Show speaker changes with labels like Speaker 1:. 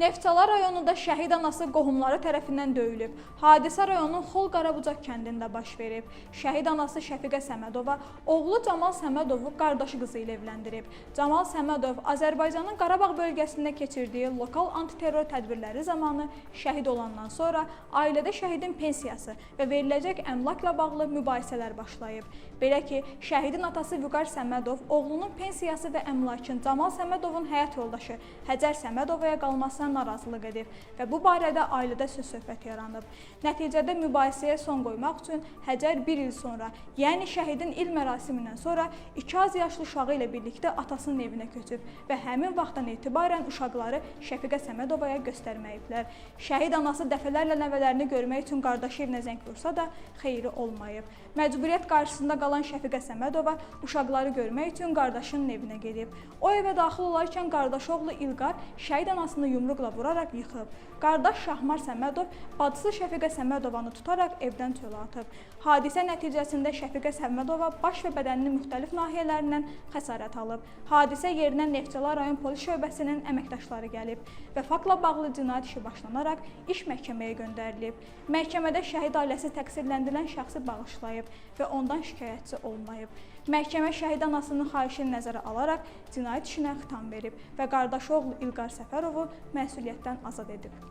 Speaker 1: Neftçala rayonunda şəhid anası qohumları tərəfindən döyülüb. Hadisə rayonun Xol Qarabucaq kəndində baş verib. Şəhid anası Şəfiqə Səmədova oğlu Camal Səmədovu qardaşı qızı ilə evləndirib. Camal Səmədov Azərbaycanın Qarabağ bölgəsində keçirdiyi lokal antiterror tədbirləri zamanı şəhid olandan sonra ailədə şəhidin pensiyası və veriləcək əmlakla bağlı mübahisələr başlayıb. Belə ki, şəhidin atası Vüqar Səmədov oğlunun pensiyası və əmlakın Camal Səmədovun həyat yoldaşı Həcər Səmədovaya qalmasına narazılıq edib və bu barədə ailədə söz-söhbət yaranıb. Nəticədə mübahisəyə son qoymaq üçün Həcər bir il sonra, yəni şəhidin il mərasimindən sonra 2 az yaşlı uşağı ilə birlikdə atasının evinə köçüb və həmin vaxtdan etibarən uşaqları Şəfiqə Səmədovaya göstərməyiblər. Şəhid anası dəfələrlə nəvələrini görmək üçün qardaşı evinə zəng vursa da xeyri olmayıb. Məcburiyyət qarşısında qalan Şəfiqə Səmədova uşaqları görmək üçün qardaşının evinə gedib. O evə daxil olarkən qardaşı oğlu İlqar şəhid anasını yumruqla vuraraq yıxıb. Qardaş Şahmar Səmədov bacısı Şəfiqə Səmədovanı tutaraq evdən çölə atıb. Hadisə nəticəsində Şəfiqə Səmədova baş və bədəninin müxtəlif nahiyələrindən xəsarət alıb. Hadisə yerinə Neftçala rayon polis şöbəsinin əməkdaşları gəlib və faktla bağlı cinayət işi başlanaraq iş məhkəməyə göndərilib. Məhkəmədə şəhid ailəsi təqsirləndirilən şəxsi bağışlayıb və ondan şikayətçi olmayıb. Məhkəmə şəhid anasının xahişini nəzərə alaraq cinayət işinə xitam verib və qardaşı oğlu İlqar Səfərovu məsuliyyətdən azad edib.